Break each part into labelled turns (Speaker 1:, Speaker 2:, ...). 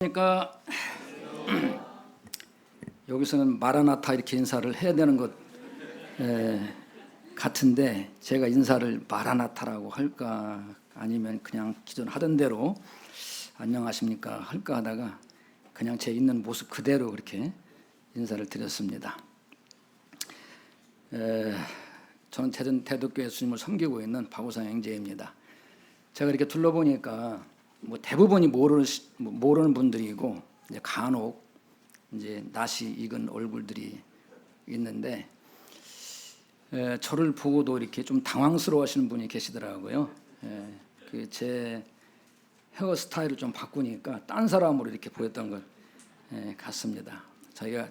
Speaker 1: 그러니까 여기서는 마라나타 이렇게 인사를 해야 되는 것 같은데 제가 인사를 마라나타라고 할까 아니면 그냥 기존 하던 대로 안녕하십니까 할까 하다가 그냥 제 있는 모습 그대로 그렇게 인사를 드렸습니다. 저는 대덕교회 주님을 섬기고 있는 박우상 형제입니다. 제가 이렇게 둘러보니까 뭐 대부분이 모르는 분들이고 이제 간혹 이제 낯이 익은 얼굴들이 있는데 저를 보고도 이렇게 좀 당황스러워하시는 분이 계시더라고요. 제 헤어스타일을 좀 바꾸니까 딴 사람으로 이렇게 보였던 것 같습니다.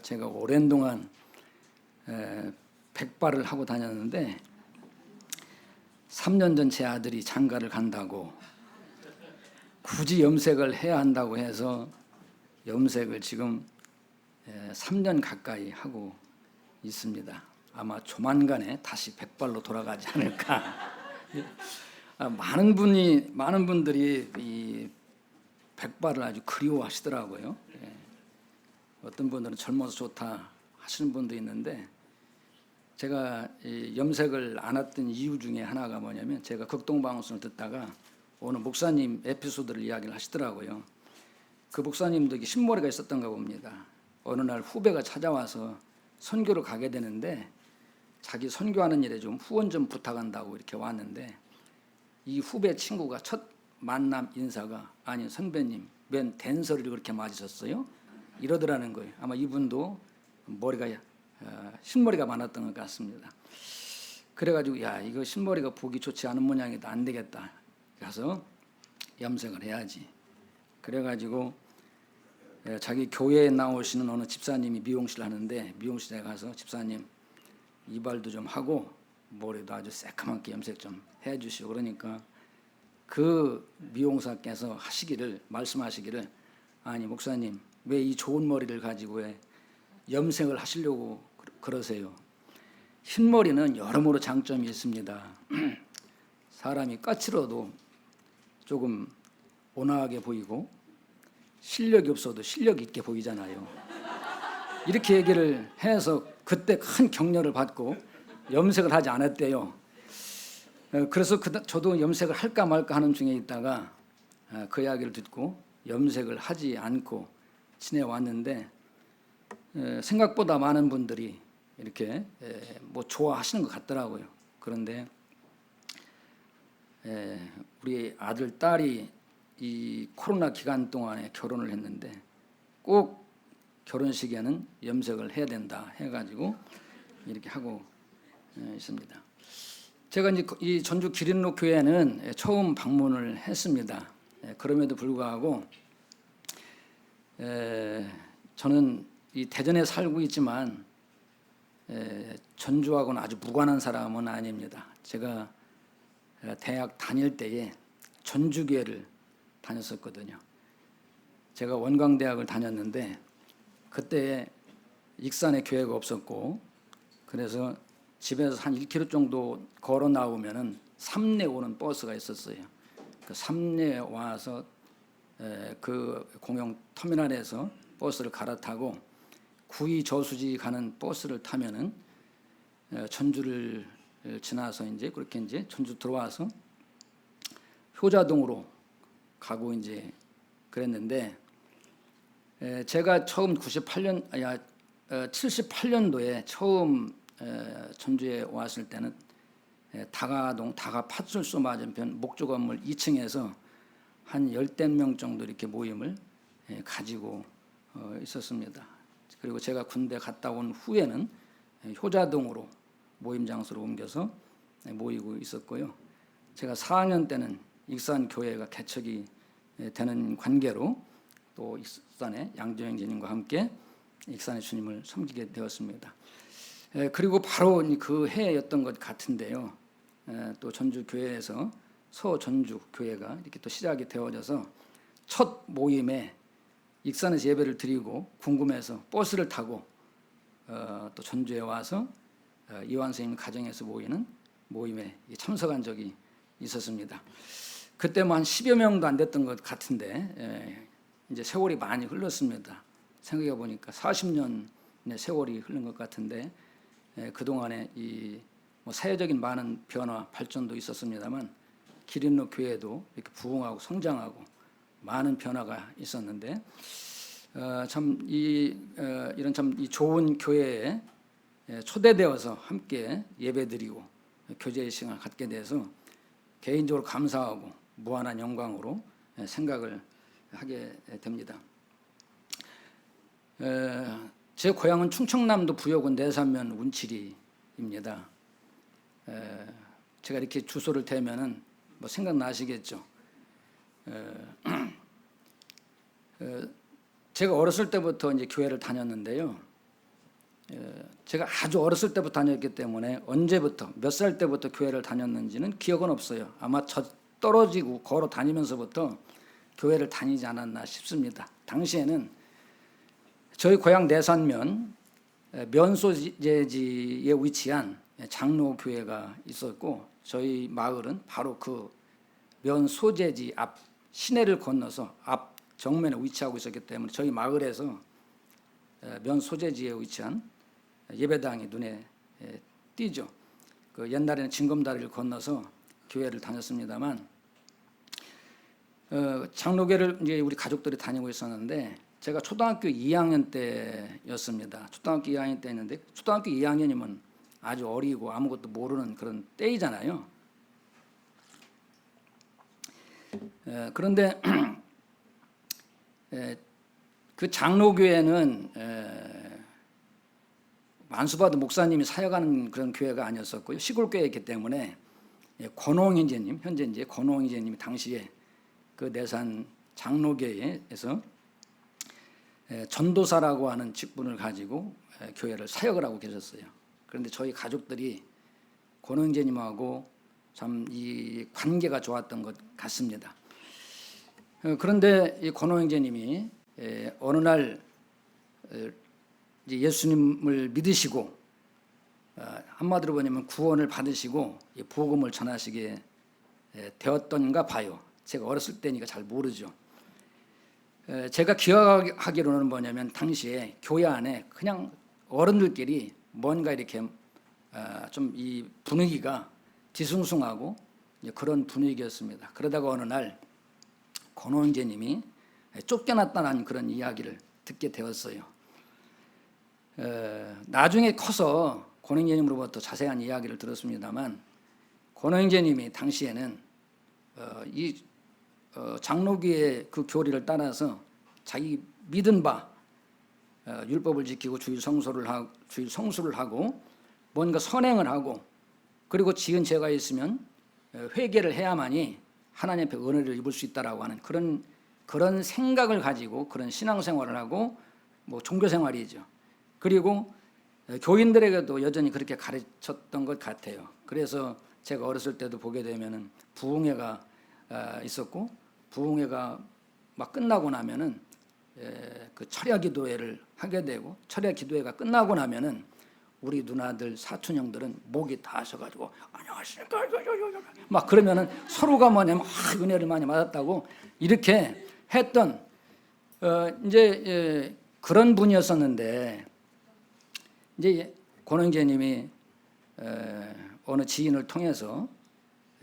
Speaker 1: 제가 오랜 동안 백발을 하고 다녔는데 3년 전 제 아들이 장가를 간다고 굳이 염색을 해야 한다고 해서 염색을 지금 3년 가까이 하고 있습니다. 아마 조만간에 다시 백발로 돌아가지 않을까. 많은 분들이 이 백발을 아주 그리워하시더라고요. 어떤 분들은 젊어서 좋다 하시는 분도 있는데 제가 염색을 안 했던 이유 중에 하나가 뭐냐면 제가 극동방송을 듣다가 어느 목사님 에피소드를 이야기를 하시더라고요. 그 목사님도 흰머리가 있었던가 봅니다. 어느 날 후배가 찾아와서 선교를 가게 되는데 자기 선교하는 일에 좀 후원 좀 부탁한다고 이렇게 왔는데 이 후배 친구가 첫 만남 인사가 아니 선배님 웬 된소리를 그렇게 맞으셨어요? 이러더라는 거예요. 아마 이분도 흰머리가 많았던 것 같습니다. 그래가지고 야 이거 흰머리가 보기 좋지 않은 모양이다 안 되겠다. 가서 염색을 해야지. 그래가지고 자기 교회에 나오시는 어느 집사님이 미용실 하는데 미용실에 가서 집사님 이발도 좀 하고 머리도 아주 새까맣게 염색 좀 해주시오. 그러니까 그 미용사께서 말씀하시기를 아니 목사님 왜 이 좋은 머리를 가지고 왜 염색을 하시려고 그러세요. 흰머리는 여러모로 장점이 있습니다. 사람이 까칠어도 조금 온화하게 보이고 실력이 없어도 실력 있게 보이잖아요. 이렇게 얘기를 해서 그때 큰 격려를 받고 염색을 하지 않았대요. 그래서 저도 염색을 할까 말까 하는 중에 있다가 그 이야기를 듣고 염색을 하지 않고 지내왔는데 생각보다 많은 분들이 이렇게 뭐 좋아하시는 것 같더라고요. 그런데 우리 아들, 딸이 이 코로나 기간 동안에 결혼을 했는데 꼭 결혼식에는 염색을 해야 된다 해가지고 이렇게 하고 있습니다. 제가 이제 이 전주 기린로 교회는 처음 방문을 했습니다. 그럼에도 불구하고 저는 이 대전에 살고 있지만 전주하고는 아주 무관한 사람은 아닙니다. 제가 대학 다닐 때에 전주교회를 다녔었거든요. 제가 원광대학을 다녔는데 그때 익산에 교회가 없었고 그래서 집에서 한 1km 정도 걸어 나오면은 삼례 오는 버스가 있었어요. 그 삼례 와서 그 공영 터미널에서 버스를 갈아타고 구이 저수지 가는 버스를 타면은 전주를 지나서 이제 그렇게 이제 전주 들어와서 효자동으로 가고 이제 그랬는데 제가 처음 78년도에 처음 전주에 왔을 때는 다가동 다가파출소 맞은편 목조 건물 2층에서 한 10명 정도 이렇게 모임을 가지고 있었습니다. 그리고 제가 군대 갔다 온 후에는 효자동으로 모임 장소로 옮겨서 모이고 있었고요. 제가 4학년 때는 익산 교회가 개척이 되는 관계로 또 익산의 양조영 제님과 함께 익산의 주님을 섬기게 되었습니다. 그리고 바로 그 해였던 것 같은데요. 또 전주 교회에서 서전주 교회가 이렇게 또 시작이 되어져서 첫 모임에 익산에서 예배를 드리고 궁금해서 버스를 타고 또 전주에 와서 이완 선생님 가정에서 모이는 모임에 참석한 적이 있었습니다. 그때 뭐 한 10여 명도 안 됐던 것 같은데 이제 세월이 많이 흘렀습니다. 생각해 보니까 40년의 세월이 흐른 것 같은데 그 동안에 뭐 사회적인 많은 변화, 발전도 있었습니다만 기린로 교회도 이렇게 부흥하고 성장하고 많은 변화가 있었는데 이런 참 이 좋은 교회에 초대되어서 함께 예배드리고 교제의 시간을 갖게 돼서 개인적으로 감사하고 무한한 영광으로 생각을 하게 됩니다. 제 고향은 충청남도 부여군 내산면 운칠리입니다. 제가 이렇게 주소를 대면은 뭐 생각나시겠죠. 제가 어렸을 때부터 이제 교회를 다녔는데요. 제가 아주 어렸을 때부터 다녔기 때문에 언제부터 몇 살 때부터 교회를 다녔는지는 기억은 없어요. 아마 떨어지고 걸어 다니면서부터 교회를 다니지 않았나 싶습니다. 당시에는 저희 고향 내산면 면소재지에 위치한 장로교회가 있었고 저희 마을은 바로 그 면소재지 앞 시내를 건너서 앞 정면에 위치하고 있었기 때문에 저희 마을에서 면소재지에 위치한 예배당이 눈에 띄죠. 그 옛날에는 징검다리를 건너서 교회를 다녔습니다만 장로교회를 이제 우리 가족들이 다니고 있었는데 제가 초등학교 2학년 때였습니다. 초등학교 2학년 때였는데 초등학교 2학년이면 아주 어리고 아무것도 모르는 그런 때이잖아요. 그런데 그 장로교회는 만수바드 목사님이 사역하는 그런 교회가 아니었었고요. 시골 교회였기 때문에 권홍희제님, 현재 이제 권홍희제님이 당시에 그 내산 장로교회에서 전도사라고 하는 직분을 가지고 교회를 사역을 하고 계셨어요. 그런데 저희 가족들이 권홍희제님하고 참 이 관계가 좋았던 것 같습니다. 그런데 이 권홍희제님이 어느 날 예수님을 믿으시고 한마디로 보냐면 구원을 받으시고 복음을 전하시게 되었던가 봐요. 제가 어렸을 때니까 잘 모르죠. 제가 기억하기로는 뭐냐면 당시에 교회 안에 그냥 어른들끼리 뭔가 이렇게 좀 이 분위기가 뒤숭숭하고 그런 분위기였습니다. 그러다가 어느 날 권홍재님이 쫓겨났다는 그런 이야기를 듣게 되었어요. 나중에 커서 권홍재님으로부터 자세한 이야기를 들었습니다만 권홍재님이 당시에는 이 장로교의 그 교리를 따라서 자기 믿은 바 율법을 지키고 주일 성수를 하고 뭔가 선행을 하고 그리고 지은 죄가 있으면 회개를 해야만이 하나님 앞에 은혜를 입을 수 있다라고 하는 그런 생각을 가지고 그런 신앙생활을 하고 뭐 종교생활이죠. 그리고 교인들에게도 여전히 그렇게 가르쳤던 것 같아요. 그래서 제가 어렸을 때도 보게 되면은 부흥회가 있었고 부흥회가 막 끝나고 나면은 그 철야 기도회를 하게 되고 철야 기도회가 끝나고 나면은 우리 누나들 사촌형들은 목이 다 하셔가지고 안녕하십니까 막 그러면은 서로가 뭐냐면 은혜를 많이 받았다고 이렇게 했던 이제 그런 분이었었는데 이제 권은재님이 어느 지인을 통해서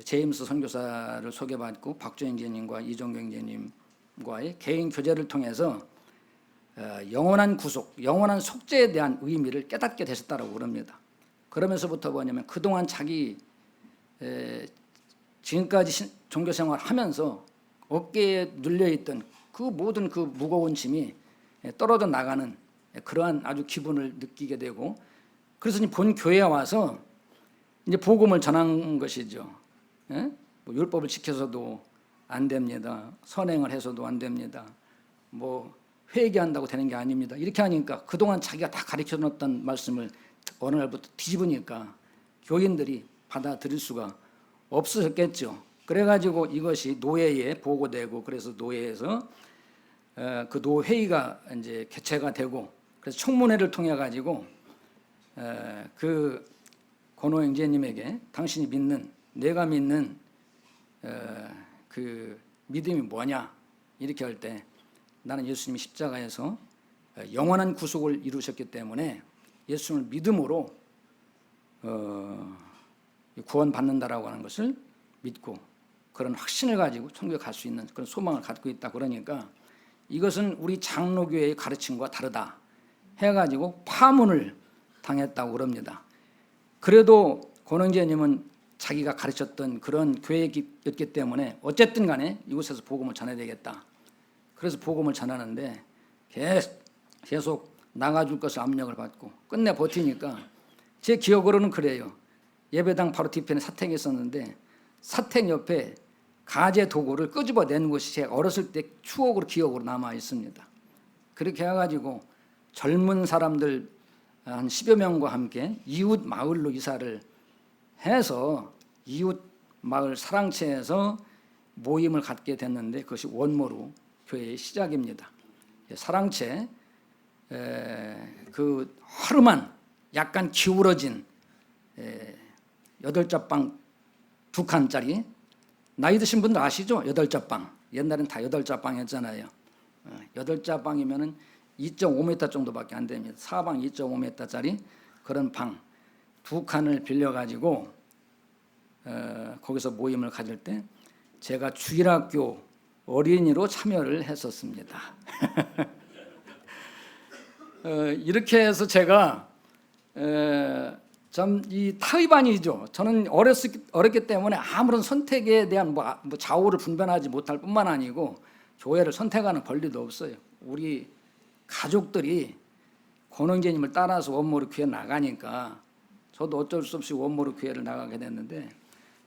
Speaker 1: 제임스 선교사를 소개받고 박주영 제님과 이종경 제님과의 개인 교제를 통해서 영원한 구속, 영원한 속죄에 대한 의미를 깨닫게 되셨다고 그럽니다. 그러면서부터 뭐냐면 그동안 자기 지금까지 종교생활 하면서 어깨에 눌려있던 그 모든 그 무거운 짐이 떨어져 나가는 그러한 아주 기분을 느끼게 되고 그래서 본 교회에 와서 이제 복음을 전한 것이죠. 예? 뭐 율법을 지켜서도 안 됩니다. 선행을 해서도 안 됩니다. 뭐 회개한다고 되는 게 아닙니다. 이렇게 하니까 그동안 자기가 다 가르쳐놨던 말씀을 어느 날부터 뒤집으니까 교인들이 받아들일 수가 없으셨겠죠. 그래가지고 이것이 노회에 보고되고 그래서 노회에서 그 노회의가 이제 개최가 되고 그래서 청문회를 통해 가지고 그 권호영제님에게 당신이 믿는 내가 믿는 그 믿음이 뭐냐 이렇게 할 때 나는 예수님이 십자가에서 영원한 구속을 이루셨기 때문에 예수님을 믿음으로 구원받는다라고 하는 것을 믿고 그런 확신을 가지고 천국에 갈 수 있는 그런 소망을 갖고 있다. 그러니까 이것은 우리 장로교회의 가르침과 다르다 해가지고 파문을 당했다고 그럽니다. 그래도 권영재님은 자기가 가르쳤던 그런 교회였기 때문에 어쨌든 간에 이곳에서 복음을 전해야 되겠다. 그래서 복음을 전하는데 계속 나가줄 것을 압력을 받고 끝내 버티니까 제 기억으로는 그래요. 예배당 바로 뒤편에 사택이 있었는데 사택 옆에 가재 도구를 끄집어낸 것이 제 어렸을 때 추억으로 기억으로 남아 있습니다. 그렇게 해가지고 젊은 사람들 한 10여 명과 함께 이웃 마을로 이사를 해서 이웃 마을 사랑채에서 모임을 갖게 됐는데 그것이 원모루 교회의 시작입니다. 사랑채 그 하루만 약간 기울어진 8자방 2칸짜리 나이 드신 분들 아시죠? 8자방 옛날엔 다 8자방이었잖아요. 8자방이면은 2.5m 정도밖에 안 됩니다. 사방 2.5m짜리 그런 방 2칸을 빌려가지고 거기서 모임을 가질 때 제가 주일학교 어린이로 참여를 했었습니다. 이렇게 해서 제가 참 이 타의반이죠. 저는 어렸기 때문에 아무런 선택에 대한 뭐 좌우를 분별하지 못할 뿐만 아니고 교회를 선택하는 권리도 없어요. 우리 가족들이 권영재님을 따라서 원모루 교회 나가니까 저도 어쩔 수 없이 원모루 교회를 나가게 됐는데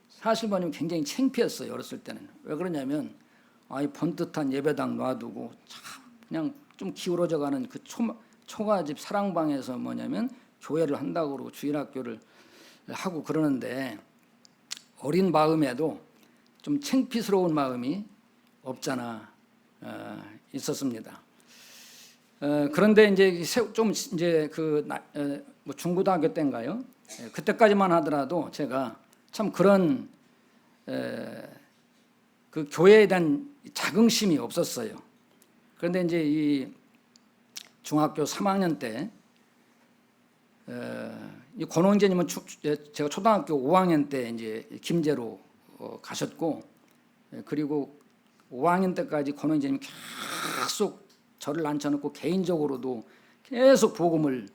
Speaker 1: 사실 말하면 굉장히 창피했어요. 어렸을 때는. 왜 그러냐면 번듯한 예배당 놔두고 참 그냥 좀 기울어져가는 그 초가집 사랑방에서 뭐냐면 교회를 한다고 그러고 주일학교를 하고 그러는데 어린 마음에도 좀 창피스러운 마음이 없잖아 있었습니다. 그런데 이제 좀 이제 뭐 중고등학교 때인가요? 그때까지만 하더라도 제가 참 그런 그 교회에 대한 자긍심이 없었어요. 그런데 이제 이 중학교 3학년 때 이 권원재님은 제가 초등학교 5학년 때 이제 김제로 가셨고 그리고 5학년 때까지 권원재님이 계속 저를 앉혀놓고 개인적으로도 계속 복음을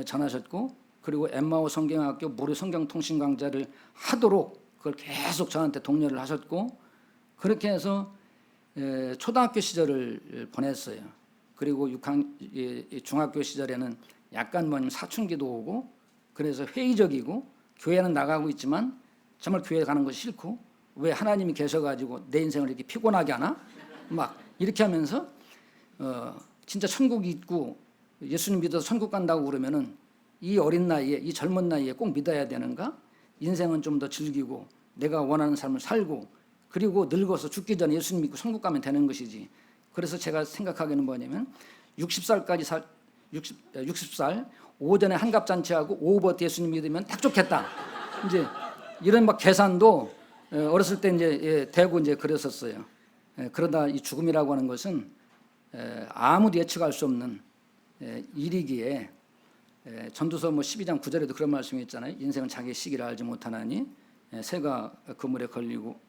Speaker 1: 전하셨고 그리고 엠마오 성경학교 무료 성경통신 강좌를 하도록 그걸 계속 저한테 독려를 하셨고 그렇게 해서 초등학교 시절을 보냈어요. 그리고 중학교 시절에는 약간 뭐냐면 사춘기도 오고 그래서 회의적이고 교회는 나가고 있지만 정말 교회 가는 것이 싫고 왜 하나님이 계셔가지고 내 인생을 이렇게 피곤하게 하나? 막 이렇게 하면서 진짜 천국이 있고 예수님 믿어서 천국 간다고 그러면은 이 어린 나이에 이 젊은 나이에 꼭 믿어야 되는가? 인생은 좀 더 즐기고 내가 원하는 삶을 살고 그리고 늙어서 죽기 전에 예수님 믿고 천국 가면 되는 것이지. 그래서 제가 생각하기는 뭐냐면 60살 오전에 한갑잔치하고 오후부터 예수님 믿으면 딱 좋겠다. 이제 이런 막 계산도 어렸을 때 이제 대고 이제 그랬었어요. 그러다 이 죽음이라고 하는 것은 아무도 예측할 수 없는 일이기에 전도서 뭐 12장 9절에도 그런 말씀이 있잖아요. 인생은 자기의 시기를 알지 못하나니 새가 그물에 걸리고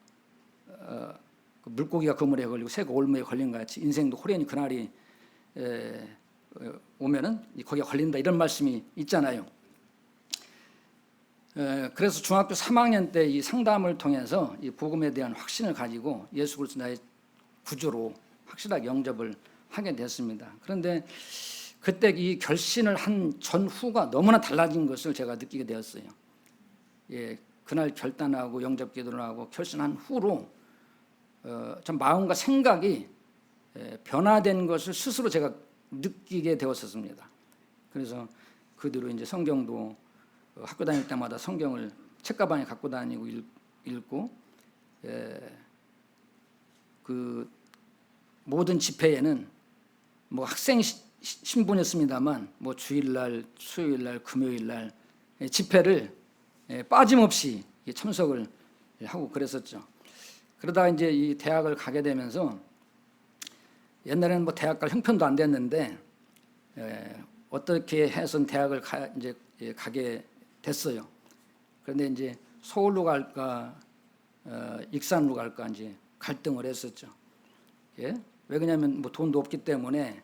Speaker 1: 물고기가 그물에 걸리고 새가 올무에 걸린 것 같이 인생도 호련히 그날이 오면은 거기에 걸린다 이런 말씀이 있잖아요. 그래서 중학교 3학년 때 이 상담을 통해서 이 복음에 대한 확신을 가지고 예수 그리스도 나의 구주로 확실하게 영접을 하게 됐습니다. 그런데 그때 이 결신을 한 전후가 너무나 달라진 것을 제가 느끼게 되었어요. 그날 결단하고 영접 기도를 하고 결심한 후로 전 마음과 생각이 변화된 것을 스스로 제가 느끼게 되었었습니다. 그래서 그 뒤로 이제 성경도 학교 다닐 때마다 성경을 책가방에 갖고 다니고 읽고 그 모든 집회에는 뭐 학생 신분이었습니다만 뭐 주일날, 수요일날, 금요일날 집회를 빠짐없이 참석을 하고 그랬었죠. 그러다 이제 이 대학을 가게 되면서 옛날에는 뭐 대학 갈 형편도 안 됐는데 어떻게 해서 대학을 이제 가게 됐어요. 그런데 이제 서울로 갈까 익산으로 갈까 이제 갈등을 했었죠. 예? 왜 그러냐면 뭐 돈도 없기 때문에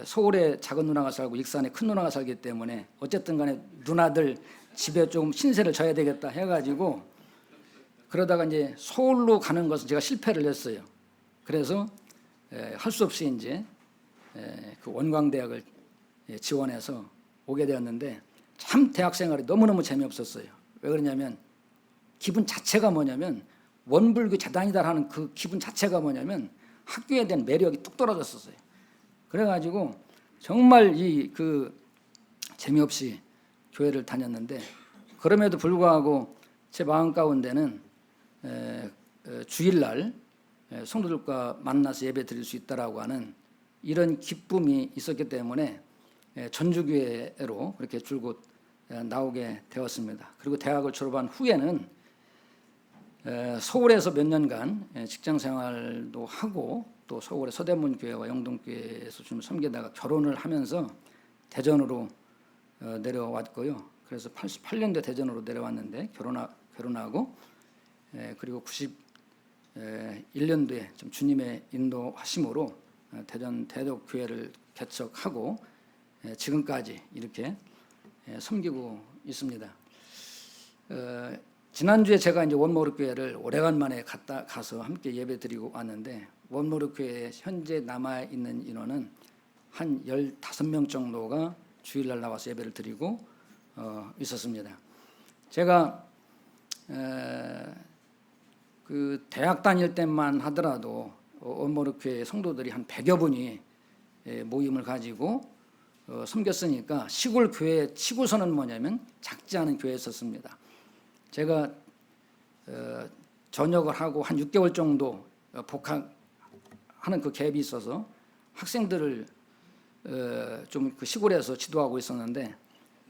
Speaker 1: 서울에 작은 누나가 살고 익산에 큰 누나가 살기 때문에 어쨌든 간에 누나들 집에 좀 신세를 져야 되겠다 해가지고 그러다가 이제 서울로 가는 것은 제가 실패를 했어요. 그래서 할 수 없이 이제 그 원광대학을 지원해서 오게 되었는데 참 대학 생활이 너무너무 재미없었어요. 왜 그러냐면 기분 자체가 뭐냐면 원불교 재단이다 하는 그 기분 자체가 뭐냐면 학교에 대한 매력이 뚝 떨어졌었어요. 그래가지고 정말 그 재미없이 교회를 다녔는데 그럼에도 불구하고 제 마음 가운데는 주일날 성도들과 만나서 예배 드릴 수 있다라고 하는 이런 기쁨이 있었기 때문에 전주교회로 그렇게 줄곧 나오게 되었습니다. 그리고 대학을 졸업한 후에는 서울에서 몇 년간 직장 생활도 하고 또 서울의 서대문교회와 영동교회에서 좀 섬기다가 결혼을 하면서 대전으로 내려왔고요. 그래서 88년도에 대전으로 내려왔는데 결혼하고 그리고 91년도에 좀 주님의 인도하심으로 대전 대덕교회를 개척하고 지금까지 이렇게 섬기고 있습니다. 지난주에 제가 이제 원모르교회를 오래간만에 가서 함께 예배드리고 왔는데 원모르교회에 현재 남아 있는 인원은 한 15명 정도가 주일날 나와서 예배를 드리고 있었습니다. 제가 그 대학 다닐 때만 하더라도 원모르교회 성도들이 한 100여 분이 모임을 가지고 섬겼으니까 시골 교회 치고서는 뭐냐면 작지 않은 교회였었습니다. 제가 전역을 하고 한 6개월 정도 복학하는 그 갭이 있어서 학생들을 좀 그 시골에서 지도하고 있었는데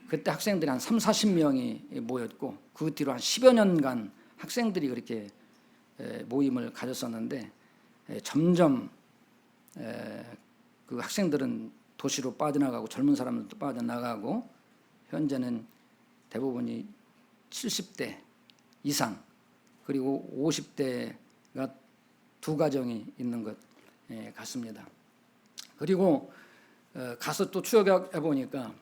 Speaker 1: 그때 학생들이 한 30-40명이 모였고 그 뒤로 한 10여 년간 학생들이 그렇게 모임을 가졌었는데 점점 그 학생들은 도시로 빠져나가고 젊은 사람들도 빠져나가고 현재는 대부분이 70대 이상 그리고 50대가 두 가정이 있는 것 같습니다. 그리고 가서 또 추억해 보니까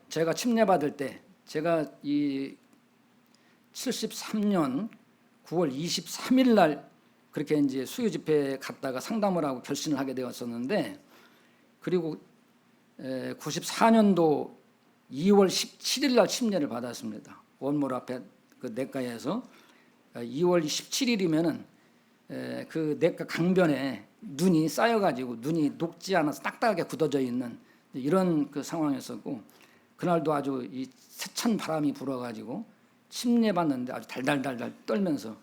Speaker 1: 제가 침례받을 때 제가 이 73년 9월 23일 날 그렇게 이제 수요 집회에 갔다가 상담을 하고 결신을 하게 되었었는데 그리고 94년도 2월 17일 날 침례를 받았습니다. 원몰 앞에 그 내과에서 2월 17일이면은 그 내과 강변에 눈이 쌓여가지고 눈이 녹지 않아서 딱딱하게 굳어져 있는 이런 그 상황이었었고 그날도 아주 이 세찬 바람이 불어가지고 침례받는데 아주 달달달달 떨면서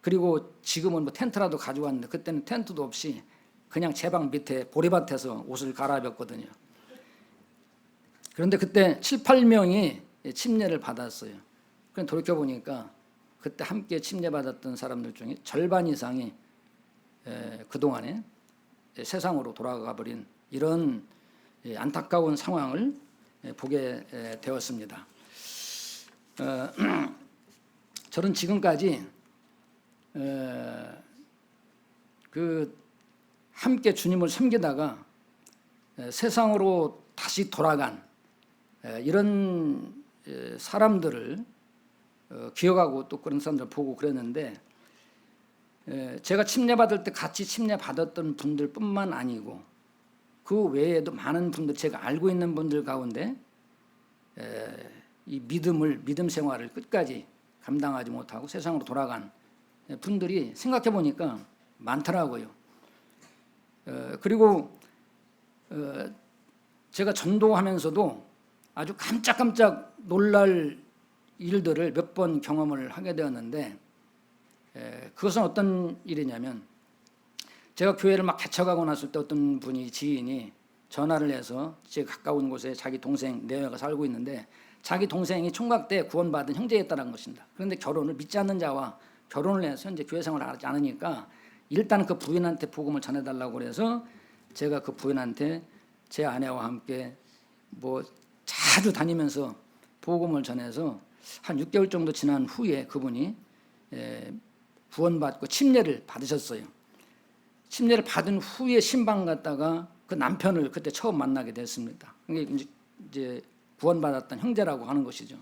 Speaker 1: 그리고 지금은 뭐 텐트라도 가져왔는데 그때는 텐트도 없이 그냥 제 방 밑에 보리밭에서 옷을 갈아입었거든요. 그런데 그때 7-8명이 침례를 받았어요. 그럼 돌이켜보니까 그때 함께 침례받았던 사람들 중에 절반 이상이 그동안에 세상으로 돌아가 버린 이런 안타까운 상황을 보게 되었습니다. 저는 지금까지 그 함께 주님을 섬기다가 세상으로 다시 돌아간 이런 사람들을 기억하고 또 그런 사람들을 보고 그랬는데 제가 침례받을 때 같이 침례받았던 분들뿐만 아니고 그 외에도 많은 분들 제가 알고 있는 분들 가운데 이 믿음 생활을 끝까지 감당하지 못하고 세상으로 돌아간 분들이 생각해 보니까 많더라고요. 그리고 제가 전도하면서도 아주 깜짝깜짝 놀랄 일들을 몇 번 경험을 하게 되었는데 그것은 어떤 일이냐면 제가 교회를 막 개척하고 났을 때 어떤 분이 지인이 전화를 해서 제 가까운 곳에 자기 동생 내외가 살고 있는데 자기 동생이 총각 때 구원받은 형제였다는 것입니다. 그런데 결혼을 믿지 않는 자와 결혼을 해서 현재 교회 생활을 하지 않으니까 일단 그 부인한테 복음을 전해달라고 그래서 제가 그 부인한테 제 아내와 함께 뭐 자주 다니면서 복음을 전해서 한 6개월 정도 지난 후에 그분이 구원받고 침례를 받으셨어요. 침례를 받은 후에 신방 갔다가 그 남편을 그때 처음 만나게 됐습니다. 이게 이제 구원받았던 형제라고 하는 것이죠.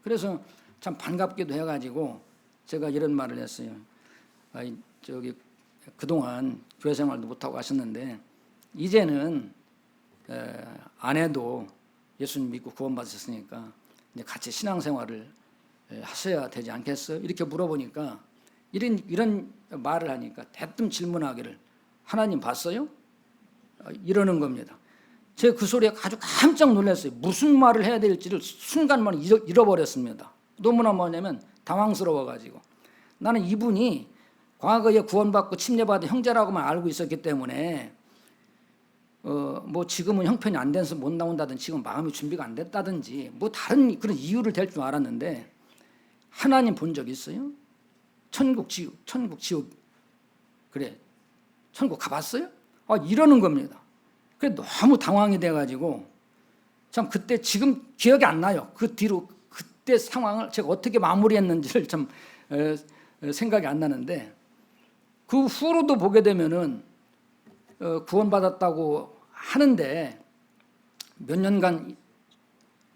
Speaker 1: 그래서 참 반갑기도 해가지고 제가 이런 말을 했어요. 저기 그동안 교회 생활도 못하고 하셨는데 이제는 아내도 예수님 믿고 구원받으셨으니까 이제 같이 신앙생활을 하셔야 되지 않겠어요? 이렇게 물어보니까 이런 말을 하니까 대뜸 질문하기를 하나님 봤어요? 이러는 겁니다. 제가 그 소리에 아주 깜짝 놀랐어요. 무슨 말을 해야 될지를 순간만에 잃어버렸습니다. 너무나 뭐냐면 당황스러워가지고 나는 이분이 과거에 구원받고 침례받은 형제라고만 알고 있었기 때문에 뭐 지금은 형편이 안 돼서 못 나온다든지 지금 마음이 준비가 안 됐다든지 뭐 다른 그런 이유를 댈 줄 알았는데 하나님 본 적 있어요? 천국 지옥 그래 천국 가봤어요? 이러는 겁니다. 그래 너무 당황이 돼가지고 참 그때 지금 기억이 안 나요. 그 뒤로 그때 상황을 제가 어떻게 마무리했는지를 참 생각이 안 나는데 그 후로도 보게 되면은 구원받았다고 하는데 몇 년간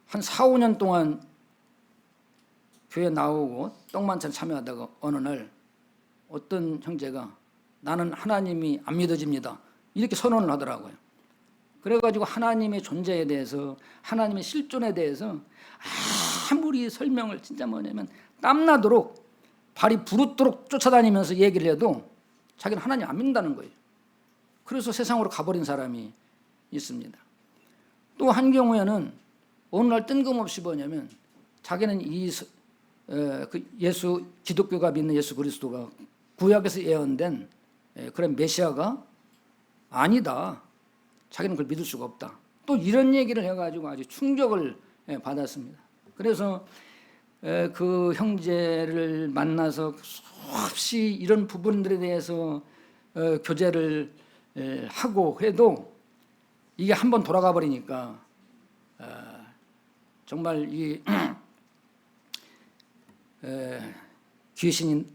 Speaker 1: 한 4, 5년 동안 교회 나오고 떡만찬 참여하다가 어느 날 어떤 형제가 나는 하나님이 안 믿어집니다. 이렇게 선언을 하더라고요. 그래가지고 하나님의 존재에 대해서 하나님의 실존에 대해서 아무리 설명을 진짜 뭐냐면 땀나도록 발이 부르도록 쫓아다니면서 얘기를 해도 자기는 하나님 안 믿는다는 거예요. 그래서 세상으로 가버린 사람이 있습니다. 또 한 경우에는 어느 날 뜬금없이 뭐냐면 자기는 그 기독교가 믿는 예수 그리스도가 구약에서 예언된 그런 메시아가 아니다. 자기는 그걸 믿을 수가 없다. 또 이런 얘기를 해가지고 아주 충격을 받았습니다. 그래서 그 형제를 만나서 수없이 이런 부분들에 대해서 교제를 하고 해도 이게 한번 돌아가 버리니까 정말 이 귀신이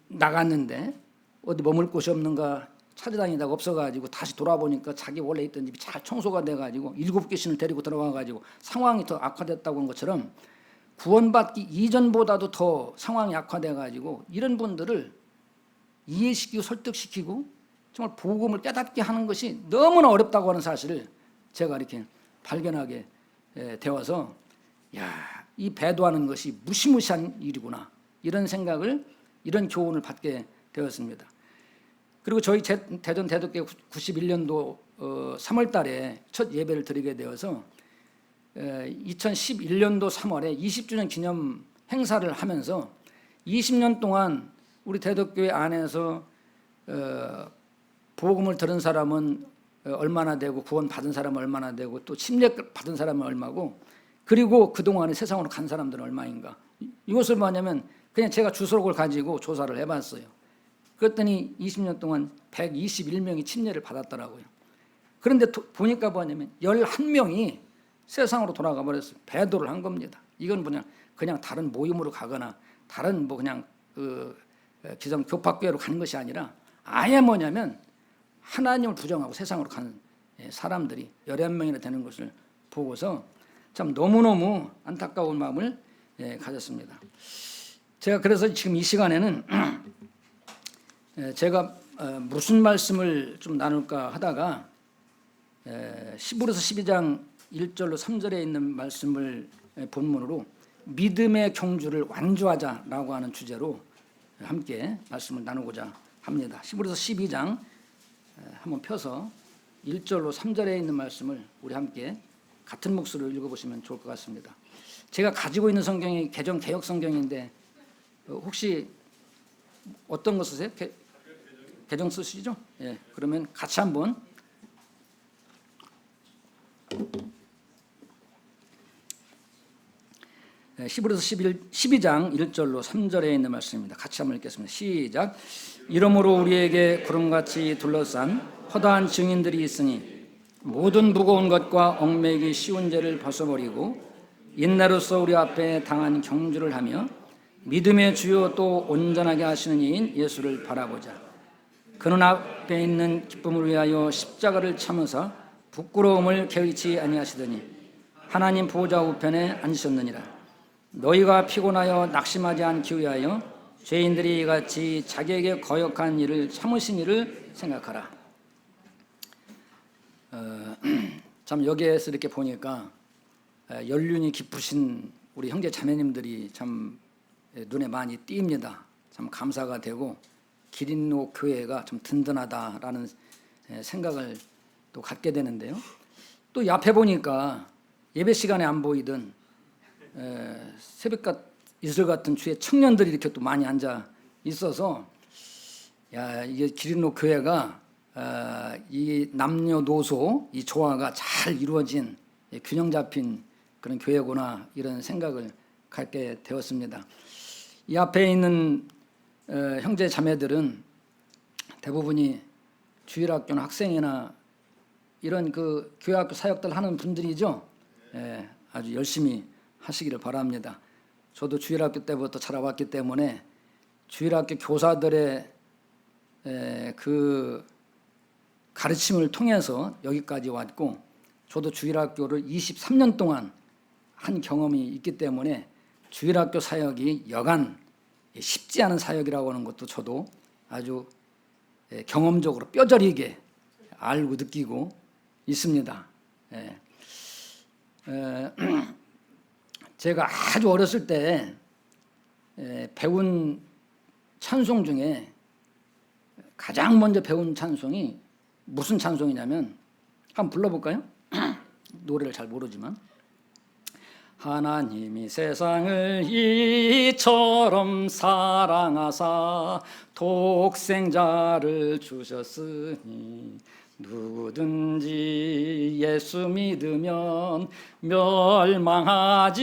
Speaker 1: 나갔는데 어디 머물 곳이 없는가 찾아다니다가 없어가지고 다시 돌아보니까 자기 원래 있던 집이 잘 청소가 돼가지고 7귀신을 데리고 들어가가지고 상황이 더 악화됐다고 한 것처럼 구원받기 이전보다도 더 상황이 악화돼가지고 이런 분들을 이해시키고 설득시키고 정말 복음을 깨닫게 하는 것이 너무나 어렵다고 하는 사실을 제가 이렇게 발견하게 되어서 이 배도하는 것이 무시무시한 일이구나 이런 생각을 이런 교훈을 받게 되었습니다. 그리고 저희 대전 대덕교회 91년도 3월 달에 첫 예배를 드리게 되어서 2011년도 3월에 20주년 기념 행사를 하면서 20년 동안 우리 대덕교회 안에서 복음을 들은 사람은 얼마나 되고 구원 받은 사람은 얼마나 되고 또 침례 받은 사람은 얼마고 그리고 그동안에 세상으로 간 사람들은 얼마인가 이것을 뭐냐면 그냥 제가 주소록을 가지고 조사를 해봤어요. 그랬더니 20년 동안 121명이 침례를 받았더라고요. 그런데 보니까 뭐냐면 11명이 세상으로 돌아가 버렸어요. 배도를 한 겁니다. 이건 그냥 다른 모임으로 가거나 다른 뭐 그냥 기성 교파교회로 가는 것이 아니라 아예 뭐냐면 하나님을 부정하고 세상으로 가는 사람들이 11명이나 되는 것을 보고서 참 너무너무 안타까운 마음을 가졌습니다. 제가 그래서 지금 이 시간에는 제가 무슨 말씀을 좀 나눌까 하다가 히브리서 12장 1절로 3절에 있는 말씀을 본문으로 믿음의 경주를 완주하자라고 하는 주제로 함께 말씀을 나누고자 합니다. 히브리서 12장 한번 펴서 1절로 3절에 있는 말씀을 우리 함께 같은 목소리로 읽어보시면 좋을 것 같습니다. 제가 가지고 있는 성경이 개정 개역 성경인데 혹시 어떤 거 쓰세요? 개정 쓰시죠? 예, 그러면 같이 한번 히브리서 12장 1절로 3절에 있는 말씀입니다. 같이 한번 읽겠습니다. 시작. 이러므로 우리에게 구름같이 둘러싼 허다한 증인들이 있으니 모든 무거운 것과 얽매이기 쉬운 죄를 벗어버리고 인내로서 우리 앞에 당한 경주를 하며 믿음의 주요 또 온전하게 하시는 이인 예수를 바라보자. 그는 앞에 있는 기쁨을 위하여 십자가를 참으사 부끄러움을 개의치 아니하시더니 하나님 보좌 우편에 앉으셨느니라. 너희가 피곤하여 낙심하지 않기 위하여 죄인들이 이같이 자기에게 거역한 일을 참으신 일을 생각하라. 참 여기에서 이렇게 보니까 연륜이 깊으신 우리 형제 자매님들이 참 눈에 많이 띕니다. 참 감사가 되고 기린로 교회가 좀 든든하다라는 생각을 또 갖게 되는데요. 또 옆에 보니까 예배 시간에 안 보이던 새벽 이슬 같은 주에 청년들이 이렇게 또 많이 앉아 있어서 야, 이게 기린로 교회가 이 남녀노소 이 조화가 잘 이루어진 균형 잡힌 그런 교회구나 이런 생각을 갖게 되었습니다. 이 앞에 있는 형제 자매들은 대부분이 주일학교나 학생이나 이런 그 교회학교 사역들 하는 분들이죠. 아주 열심히 하시기를 바랍니다. 저도 주일학교 때부터 자라왔기 때문에 주일학교 교사들의 그 가르침을 통해서 여기까지 왔고 저도 주일학교를 23년 동안 한 경험이 있기 때문에 주일학교 사역이 여간 쉽지 않은 사역이라고 하는 것도 저도 아주 경험적으로 뼈저리게 알고 느끼고 있습니다. 제가 아주 어렸을 때 배운 찬송 중에 가장 먼저 배운 찬송이 무슨 찬송이냐면 한번 불러볼까요? 노래를 잘 모르지만 하나님이 세상을 이처럼 사랑하사 독생자를 주셨으니 누구든지 예수 믿으면 멸망하지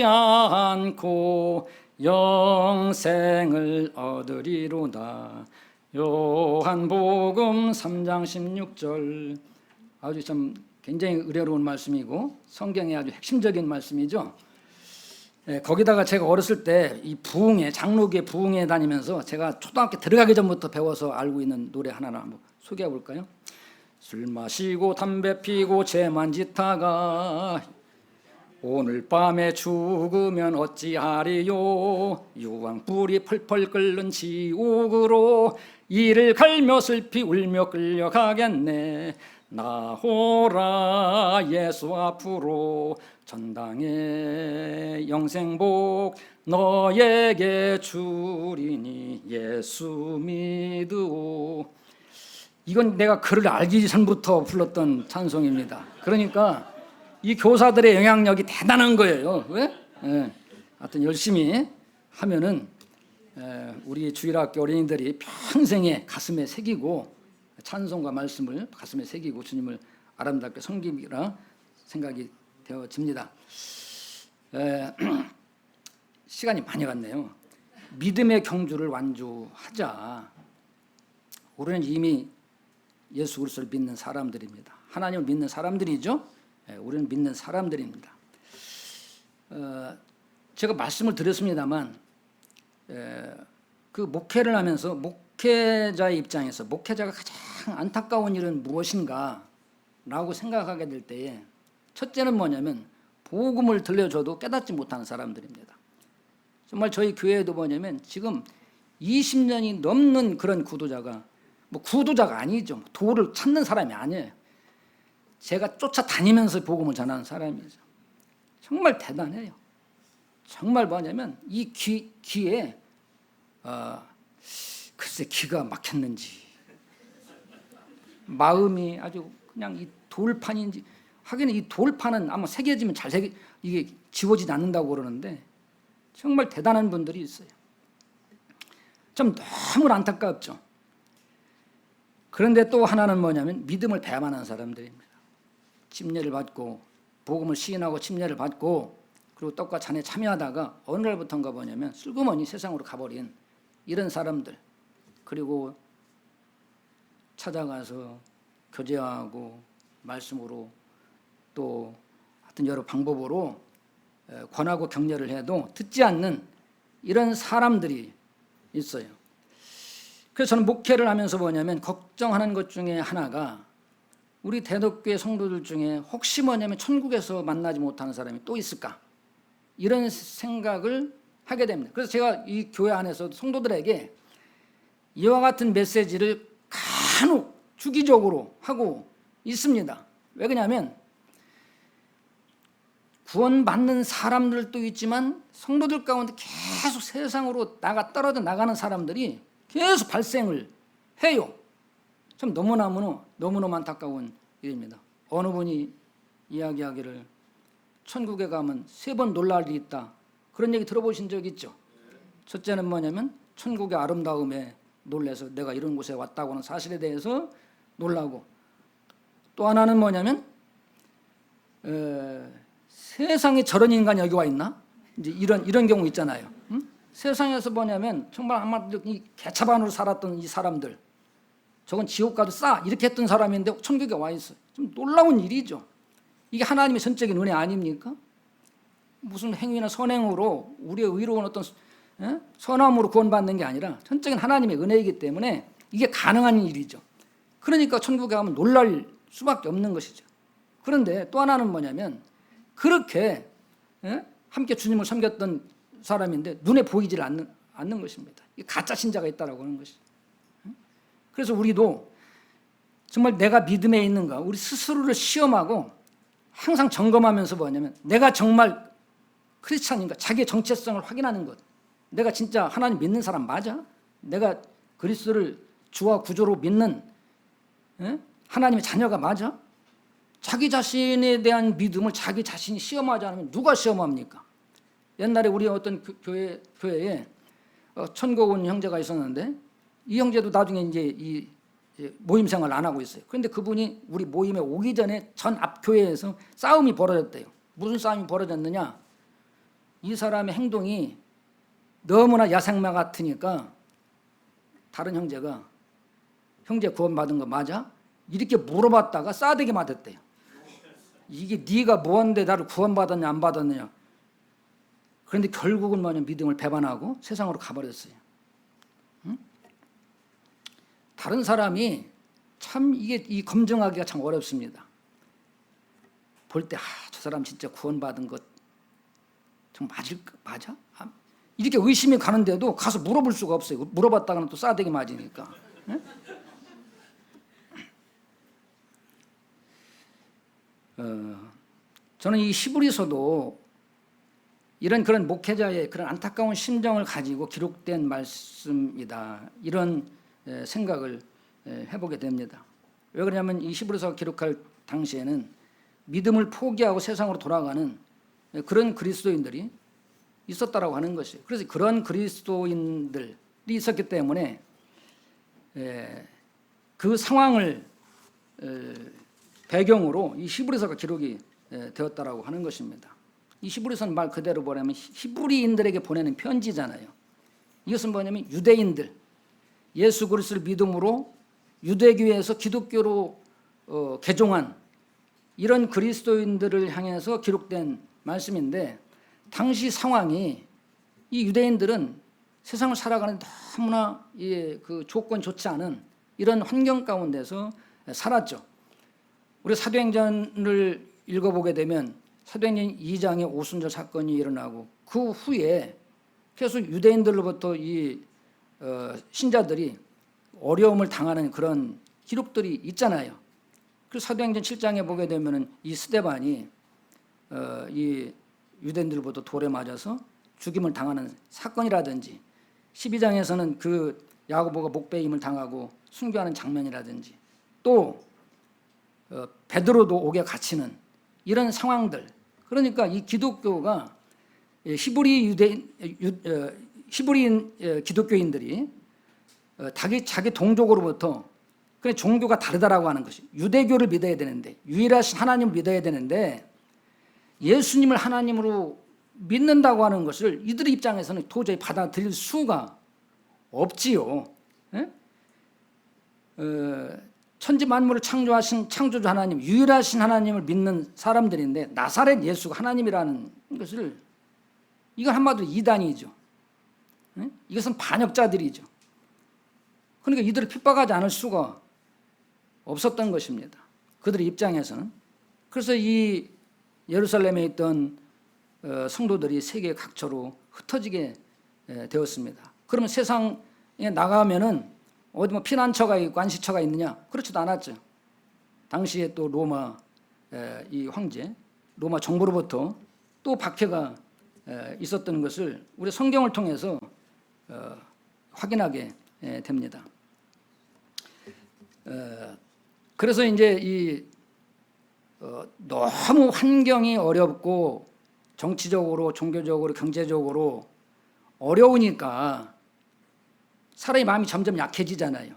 Speaker 1: 않고 영생을 얻으리로다. 요한복음 3장 16절 아주 참 굉장히 의뢰로운 말씀이고 성경의 아주 핵심적인 말씀이죠. 거기다가 제가 어렸을 때 이 부흥회 장로교회 부흥회 다니면서 제가 초등학교 들어가기 전부터 배워서 알고 있는 노래 하나를 한번 소개해 볼까요? 술 마시고 담배 피고 죄만 짓다가 오늘 밤에 죽으면 어찌하리요. 유황불이 펄펄 끓는 지옥으로 이를 갈며 슬피 울며 끌려가겠네. 나오라 예수 앞으로 전당의 영생복 너에게 주리니 예수 믿으오. 이건 내가 그를 알기 전부터 불렀던 찬송입니다. 그러니까 이 교사들의 영향력이 대단한 거예요. 왜? 하여튼 열심히 하면은 우리 주일학교 어린이들이 평생에 가슴에 새기고 찬송과 말씀을 가슴에 새기고 주님을 아름답게 섬기리라 생각이 되어집니다. 시간이 많이 갔네요. 믿음의 경주를 완주하자. 우리는 이미 예수 그리스도를 믿는 사람들입니다. 하나님을 믿는 사람들이죠. 우리는 믿는 사람들입니다. 제가 말씀을 드렸습니다만 그 목회를 하면서 목회자의 입장에서 목회자가 가장 안타까운 일은 무엇인가 라고 생각하게 될 때에 첫째는 뭐냐면 복음을 들려줘도 깨닫지 못하는 사람들입니다. 정말 저희 교회에도 뭐냐면 지금 20년이 넘는 그런 구도자가 뭐 구도자가 아니죠. 도를 찾는 사람이 아니에요. 제가 쫓아다니면서 복음을 전하는 사람이죠. 정말 대단해요. 정말 뭐냐면 이 귀에 글쎄 기가 막혔는지 마음이 아주 그냥 이 돌판인지 하긴 이 돌판은 아마 새겨지면 이게 지워지지 않는다고 그러는데 정말 대단한 분들이 있어요. 좀 너무 안타깝죠. 그런데 또 하나는 뭐냐면 믿음을 배반하는 사람들입니다. 침례를 받고 복음을 시인하고 침례를 받고 그리고 떡과 잔에 참여하다가 어느 날부터인가 뭐냐면 슬그머니 세상으로 가버린 이런 사람들, 그리고 찾아가서 교제하고 말씀으로 또 하여튼 여러 방법으로 권하고 격려를 해도 듣지 않는 이런 사람들이 있어요. 그래서 저는 목회를 하면서 뭐냐면 걱정하는 것 중에 하나가 우리 대덕교회 성도들 중에 혹시 뭐냐면 천국에서 만나지 못하는 사람이 또 있을까, 이런 생각을 하게 됩니다. 그래서 제가 이 교회 안에서 성도들에게 이와 같은 메시지를 간혹 주기적으로 하고 있습니다. 왜 그러냐면 구원받는 사람들도 있지만 성도들 가운데 계속 세상으로 떨어져 나가는 사람들이 계속 발생을 해요. 참 너무너무 안타까운 일입니다. 어느 분이 이야기하기를 천국에 가면 3번 놀랄 일이 있다, 그런 얘기 들어보신 적 있죠? 첫째는 뭐냐면 천국의 아름다움에 놀라서 내가 이런 곳에 왔다고 하는 사실에 대해서 놀라고, 또 하나는 뭐냐면 세상에 저런 인간이 여기 와 있나? 이제 이런 경우 있잖아요. 응? 세상에서 뭐냐면 정말 한마디로 이 개차반으로 살았던 이 사람들, 저건 지옥 가도 싸 이렇게 했던 사람인데 천국에 와 있어요. 좀 놀라운 일이죠. 이게 하나님의 전적인 은혜 아닙니까? 무슨 행위나 선행으로 우리의 의로운 어떤 선함으로 구원받는 게 아니라 전적인 하나님의 은혜이기 때문에 이게 가능한 일이죠. 그러니까 천국에 가면 놀랄 수밖에 없는 것이죠. 그런데 또 하나는 뭐냐면 그렇게 함께 주님을 섬겼던 사람인데 눈에 보이질 않는 것입니다. 가짜 신자가 있다라고 하는 것이죠. 그래서 우리도 정말 내가 믿음에 있는가, 우리 스스로를 시험하고 항상 점검하면서 뭐냐면 내가 정말 크리스찬인가, 자기의 정체성을 확인하는 것. 내가 진짜 하나님 믿는 사람 맞아? 내가 그리스도를 주와 구주로 믿는 하나님의 자녀가 맞아? 자기 자신에 대한 믿음을 자기 자신이 시험하지 않으면 누가 시험합니까? 옛날에 우리 어떤 교회에 천고원 형제가 있었는데 이 형제도 나중에 이제 이 모임 생활 안 하고 있어요. 그런데 그분이 우리 모임에 오기 전에 전 앞 교회에서 싸움이 벌어졌대요. 무슨 싸움이 벌어졌느냐? 이 사람의 행동이 너무나 야생마 같으니까 다른 형제가 형제 구원받은 거 맞아? 이렇게 물어봤다가 싸대기 맞았대요. 이게 네가 뭔데 나를 구원받았냐 안 받았느냐. 그런데 결국은 뭐냐, 믿음을 배반하고 세상으로 가버렸어요. 응? 다른 사람이 참 이 검증하기가 참 어렵습니다. 볼 때 저 사람 진짜 구원받은 것 좀 맞아? 이렇게 의심이 가는데도 가서 물어볼 수가 없어요. 물어봤다가는 또 싸대기 맞으니까. 응? 저는 이 히브리서도 이런 그런 목회자의 그런 안타까운 심정을 가지고 기록된 말씀이다, 이런 생각을 해보게 됩니다. 왜 그러냐면 이 히브리서가 기록할 당시에는 믿음을 포기하고 세상으로 돌아가는 그런 그리스도인들이 있었다라고 하는 것이에요. 그래서 그런 그리스도인들이 있었기 때문에 그 상황을 배경으로 이 히브리서가 기록이 되었다라고 하는 것입니다. 이 히브리서는 말 그대로 보면 히브리인들에게 보내는 편지잖아요. 이것은 뭐냐면 유대인들, 예수 그리스도를 믿음으로 유대교에서 기독교로 개종한 이런 그리스도인들을 향해서 기록된 말씀인데, 당시 상황이 이 유대인들은 세상을 살아가는 너무나 그 조건 좋지 않은 이런 환경 가운데서 살았죠. 우리 사도행전을 읽어보게 되면 사도행전 2장에 오순절 사건이 일어나고 그 후에 계속 유대인들로부터 이 신자들이 어려움을 당하는 그런 기록들이 있잖아요. 그래서 사도행전 7장에 보게 되면 이 스데반이 이 유대인들로부터 돌에 맞아서 죽임을 당하는 사건이라든지, 12장에서는 그 야고보가 목베임을 당하고 순교하는 장면이라든지, 또 베드로도 옥에 갇히는 이런 상황들. 그러니까 이 기독교가 히브리인 기독교인들이 자기 동족으로부터 그냥 종교가 다르다라고 하는 것이, 유대교를 믿어야 되는데, 유일하신 하나님을 믿어야 되는데 예수님을 하나님으로 믿는다고 하는 것을 이들의 입장에서는 도저히 받아들일 수가 없지요. 예? 천지 만물을 창조하신 창조주 하나님, 유일하신 하나님을 믿는 사람들인데 나사렛 예수가 하나님이라는 것을, 이건 한마디로 이단이죠. 예? 이것은 반역자들이죠. 그러니까 이들을 핍박하지 않을 수가 없었던 것입니다. 그들의 입장에서는. 그래서 이 예루살렘에 있던 성도들이 세계 각처로 흩어지게 되었습니다. 그러면 세상에 나가면은 어디 뭐 피난처가 있고 안식처가 있느냐? 그렇지도 않았죠. 당시에 또 로마 이 황제, 로마 정부로부터 또 박해가 있었던 것을 우리 성경을 통해서 확인하게 됩니다. 그래서 이제 이 너무 환경이 어렵고 정치적으로, 종교적으로, 경제적으로 어려우니까 사람의 마음이 점점 약해지잖아요.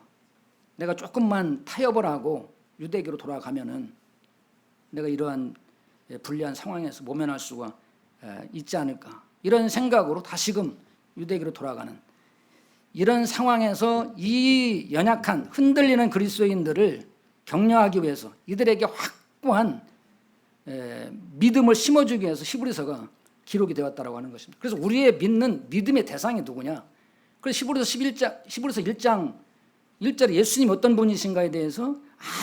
Speaker 1: 내가 조금만 타협을 하고 유대교로 돌아가면은 내가 이러한 불리한 상황에서 모면할 수가 있지 않을까. 이런 생각으로 다시금 유대교로 돌아가는, 이런 상황에서 이 연약한 흔들리는 그리스도인들을 격려하기 위해서 이들에게 확고한 믿음을 심어주기 위해서 히브리서가 기록이 되었다고 하는 것입니다. 그래서 우리의 믿는 믿음의 대상이 누구냐? 그래서 히브리서 1장 1절에 예수님이 어떤 분이신가에 대해서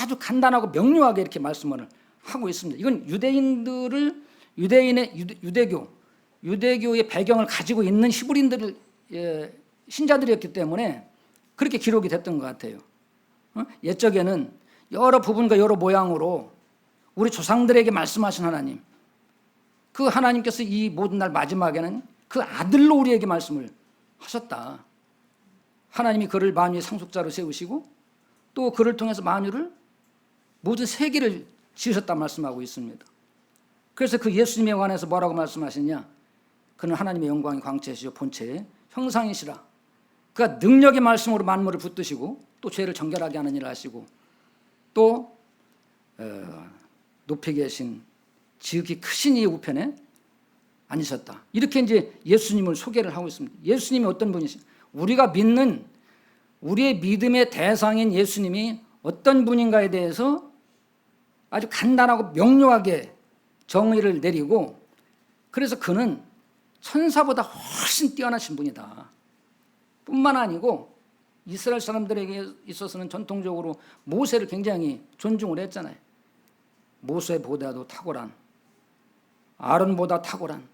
Speaker 1: 아주 간단하고 명료하게 이렇게 말씀을 하고 있습니다. 이건 유대인들을, 유대교의 배경을 가지고 있는 히브리인들을 신자들이었기 때문에 그렇게 기록이 됐던 것 같아요. 옛적에는 여러 부분과 여러 모양으로 우리 조상들에게 말씀하신 하나님, 그 하나님께서 이 모든 날 마지막에는 그 아들로 우리에게 말씀을 하셨다. 하나님이 그를 만유의 상속자로 세우시고 또 그를 통해서 만유를, 모든 세계를 지으셨다 말씀하고 있습니다. 그래서 그 예수님에 관해서 뭐라고 말씀하시냐? 그는 하나님의 영광의 광채시요 본체의 형상이시라. 그가 능력의 말씀으로 만물을 붙드시고 또 죄를 정결하게 하는 일을 하시고 또 높이 계신 지극히 크신 이의 우편에 앉으셨다. 이렇게 이제 예수님을 소개를 하고 있습니다. 예수님이 어떤 분이신가? 우리가 믿는, 우리의 믿음의 대상인 예수님이 어떤 분인가에 대해서 아주 간단하고 명료하게 정의를 내리고, 그래서 그는 천사보다 훨씬 뛰어나신 분이다. 뿐만 아니고 이스라엘 사람들에게 있어서는 전통적으로 모세를 굉장히 존중을 했잖아요. 모세보다도 탁월한, 아론보다 탁월한,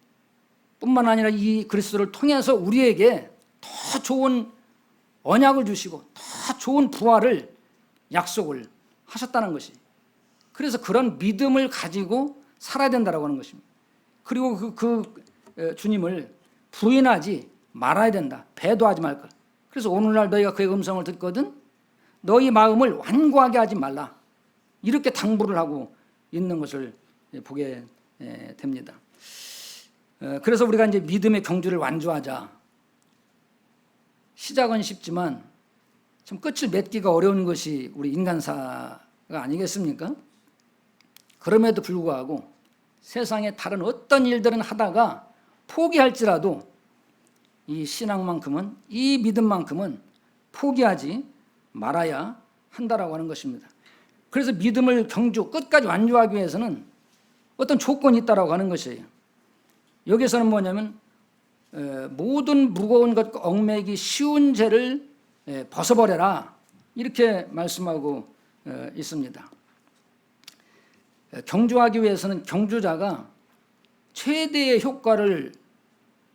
Speaker 1: 뿐만 아니라 이 그리스도를 통해서 우리에게 더 좋은 언약을 주시고 더 좋은 부활을 약속을 하셨다는 것이, 그래서 그런 믿음을 가지고 살아야 된다고 하는 것입니다. 그리고 그 주님을 부인하지 말아야 된다. 배도하지 말 것. 그래서 오늘날 너희가 그의 음성을 듣거든 너희 마음을 완고하게 하지 말라. 이렇게 당부를 하고 있는 것을 보게 됩니다. 그래서 우리가 이제 믿음의 경주를 완주하자. 시작은 쉽지만 참 끝을 맺기가 어려운 것이 우리 인간사가 아니겠습니까? 그럼에도 불구하고 세상의 다른 어떤 일들은 하다가 포기할지라도 이 신앙만큼은, 이 믿음만큼은 포기하지 말아야 한다라고 하는 것입니다. 그래서 믿음을 경주 끝까지 완주하기 위해서는 어떤 조건이 있다라고 하는 것이에요. 여기서는 뭐냐면 모든 무거운 것과 얽매기 쉬운 죄를 벗어버려라, 이렇게 말씀하고 있습니다. 경주하기 위해서는 경주자가 최대의 효과를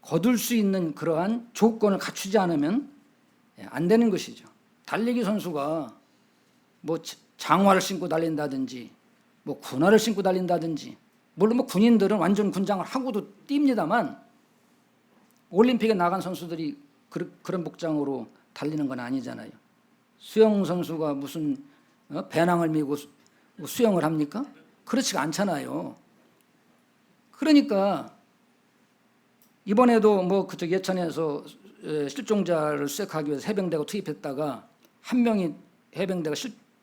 Speaker 1: 거둘 수 있는 그러한 조건을 갖추지 않으면 안 되는 것이죠. 달리기 선수가 뭐 장화를 신고 달린다든지 뭐 군화를 신고 달린다든지, 물론 뭐 군인들은 완전 군장을 하고도 뜁니다만 올림픽에 나간 선수들이 그런 복장으로 달리는 건 아니잖아요. 수영 선수가 무슨 배낭을 메고 수영을 합니까? 그렇지가 않잖아요. 그러니까 이번에도 뭐 그쪽 예천에서 실종자를 수색하기 위해서 해병대가 투입했다가 한 명이 해병대가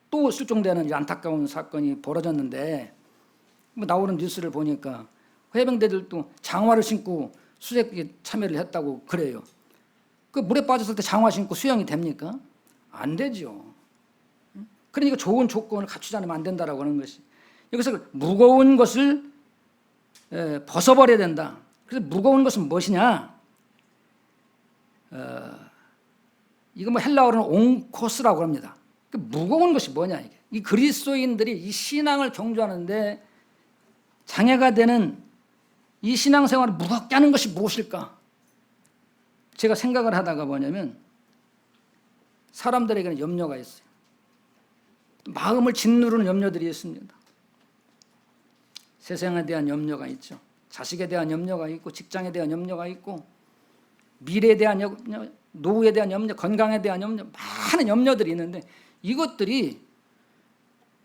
Speaker 1: 또 실종되는 안타까운 사건이 벌어졌는데 뭐 나오는 뉴스를 보니까 해병대들도 장화를 신고 수색에 참여를 했다고 그래요. 그 물에 빠졌을 때 장화 신고 수영이 됩니까? 안 되죠. 그러니까 좋은 조건을 갖추지 않으면 안 된다라고 하는 것이. 여기서 무거운 것을 벗어버려야 된다. 그래서 무거운 것은 무엇이냐? 이거 뭐 헬라어로는 옹코스라고 합니다. 그 무거운 것이 뭐냐 이게. 이 그리스도인들이 이 신앙을 경주하는데 장애가 되는 이 신앙생활을 무겁게 하는 것이 무엇일까? 제가 생각을 하다가 뭐냐면 사람들에게는 염려가 있어요. 마음을 짓누르는 염려들이 있습니다. 세상에 대한 염려가 있죠. 자식에 대한 염려가 있고 직장에 대한 염려가 있고 미래에 대한 염려, 노후에 대한 염려, 건강에 대한 염려, 많은 염려들이 있는데 이것들이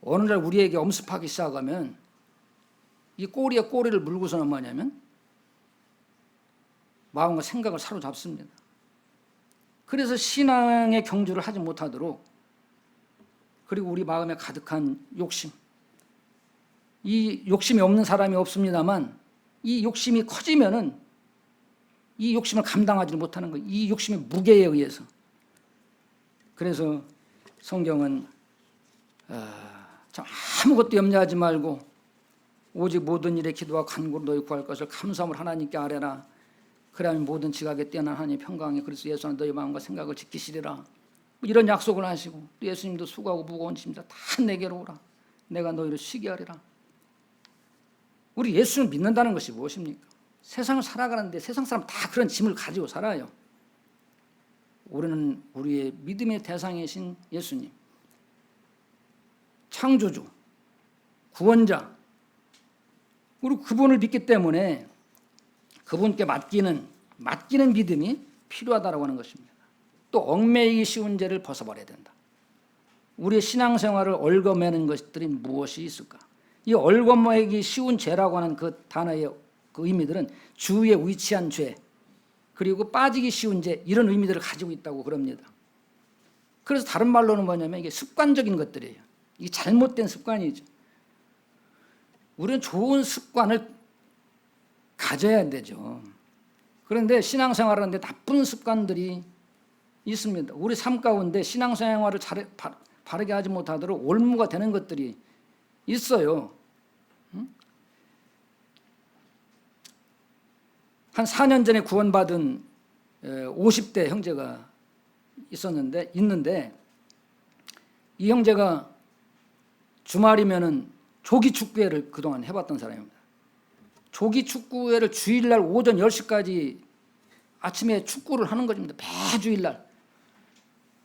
Speaker 1: 어느 날 우리에게 엄습하기 시작하면 이 꼬리에 꼬리를 물고서는 뭐냐면 마음과 생각을 사로잡습니다. 그래서 신앙의 경주를 하지 못하도록 그리고 우리 마음에 가득한 욕심, 이 욕심이 없는 사람이 없습니다만 이 욕심이 커지면은 이 욕심을 감당하지 못하는 거예요. 이 욕심의 무게에 의해서. 그래서 성경은 참 아무것도 염려하지 말고 오직 모든 일에 기도와 간구로 너희 구할 것을 감사함을 하나님께 아뢰라. 그러면 모든 지각에 뛰어난 하나님의 평강이 그리스도 예수 안에 너희 마음과 생각을 지키시리라. 이런 약속을 하시고 예수님도 수고하고 무거운 짐자 다 내게로 오라. 내가 너희를 쉬게 하리라. 우리 예수를 믿는다는 것이 무엇입니까? 세상을 살아가는데 세상 사람 다 그런 짐을 가지고 살아요. 우리는 우리의 믿음의 대상이신 예수님, 창조주, 구원자, 그리고 그분을 믿기 때문에 그분께 맡기는 믿음이 필요하다고 하는 것입니다. 또 얽매이기 쉬운 죄를 벗어버려야 된다. 우리의 신앙생활을 얽어매는 것들이 무엇이 있을까? 이 얽어매기 쉬운 죄라고 하는 그 단어의 그 의미들은 주위에 위치한 죄, 그리고 빠지기 쉬운 죄, 이런 의미들을 가지고 있다고 그럽니다. 그래서 다른 말로는 뭐냐면 이게 습관적인 것들이에요. 이게 잘못된 습관이죠. 우리는 좋은 습관을 가져야 되죠. 그런데 신앙생활을 하는데 나쁜 습관들이 있습니다. 우리 삶 가운데 신앙생활을 바르게 하지 못하도록 올무가 되는 것들이 있어요. 한 4년 전에 구원받은 50대 형제가 있는데 이 형제가 주말이면은 조기 축구회를 그동안 해봤던 사람입니다. 조기 축구회를 주일날 오전 10시까지 아침에 축구를 하는 것입니다. 매주일날.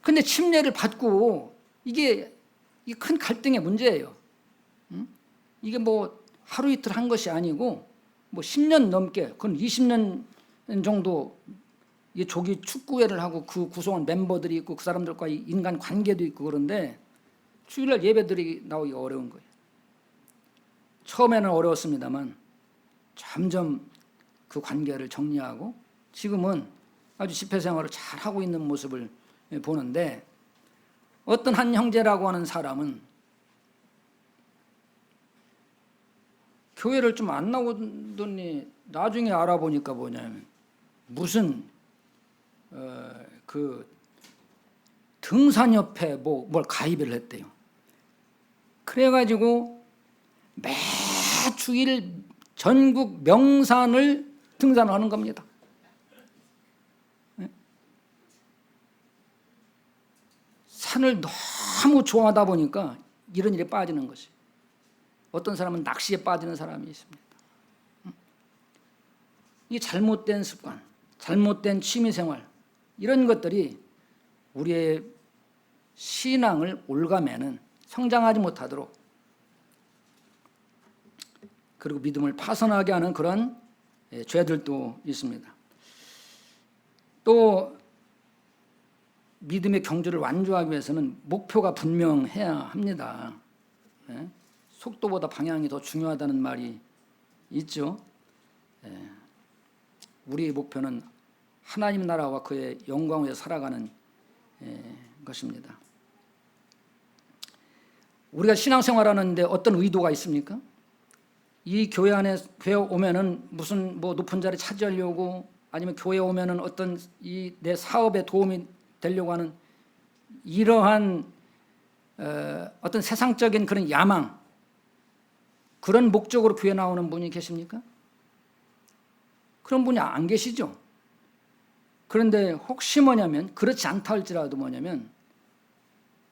Speaker 1: 근데 침례를 받고 이게 큰 갈등의 문제예요. 이게 뭐 하루 이틀 한 것이 아니고 뭐 10년 넘게, 그건 20년 정도 이 조기 축구회를 하고 그 구성원 멤버들이 있고 그 사람들과의 인간 관계도 있고 그런데 주일날 예배들이 나오기 어려운 거예요. 처음에는 어려웠습니다만 점점 그 관계를 정리하고 지금은 아주 집회 생활을 잘 하고 있는 모습을 보는데 어떤 한 형제라고 하는 사람은 교회를 좀 안 나오더니 나중에 알아보니까 뭐냐면 무슨 그 등산협회 뭘 가입을 했대요. 그래가지고 매주일 전국 명산을 등산하는 겁니다. 산을 너무 좋아하다 보니까 이런 일에 빠지는 것이. 어떤 사람은 낚시에 빠지는 사람이 있습니다. 이 잘못된 습관, 잘못된 취미생활, 이런 것들이 우리의 신앙을 올가매는, 성장하지 못하도록, 그리고 믿음을 파손하게 하는 그런 죄들도 있습니다. 또 믿음의 경주를 완주하기 위해서는 목표가 분명해야 합니다. 속도보다 방향이 더 중요하다는 말이 있죠. 우리의 목표는 하나님 나라와 그의 영광 위에 살아가는 것입니다. 우리가 신앙생활하는데 어떤 의도가 있습니까? 이 교회 오면은 무슨 뭐 높은 자리 차지하려고 아니면 교회 오면은 어떤 이 내 사업에 도움이 되려고 하는 이러한 어떤 세상적인 그런 야망, 그런 목적으로 교회 나오는 분이 계십니까? 그런 분이 안 계시죠. 그런데 혹시 뭐냐면 그렇지 않다 할지라도 뭐냐면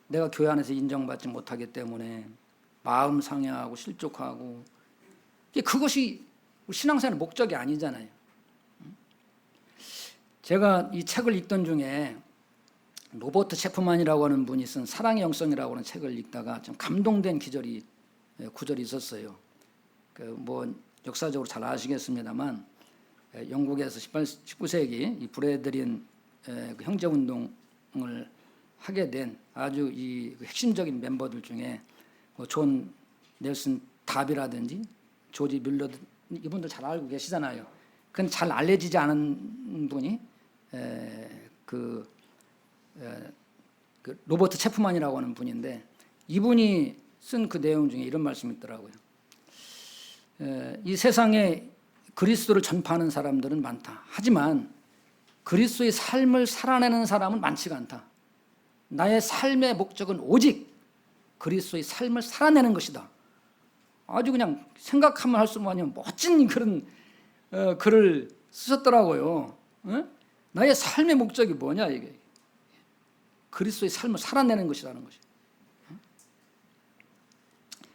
Speaker 1: 내가 교회 안에서 인정받지 못하기 때문에 마음 상해하고 실족하고, 그것이 신앙생활의 목적이 아니잖아요. 제가 이 책을 읽던 중에 로버트 체프만이라고 하는 분이 쓴 사랑의 영성이라고 하는 책을 읽다가 좀 감동된 구절이 있었어요. 뭐 역사적으로 잘 아시겠습니다만 영국에서 19세기 이 브레드린 형제운동을 하게 된 아주 이 핵심적인 멤버들 중에 뭐 존 넬슨 답이라든지 조지 밀러드, 이분들 잘 알고 계시잖아요. 그건 잘 알려지지 않은 분이 그 로버트 체프만이라고 하는 분인데, 이분이 쓴 그 내용 중에 이런 말씀이 있더라고요. 이 세상에 그리스도를 전파하는 사람들은 많다. 하지만 그리스도의 삶을 살아내는 사람은 많지가 않다. 나의 삶의 목적은 오직 그리스도의 삶을 살아내는 것이다. 아주 그냥 생각하면 할수록 멋진 그런 글을 쓰셨더라고요. 나의 삶의 목적이 뭐냐, 이게 그리스도의 삶을 살아내는 것이라는 것이.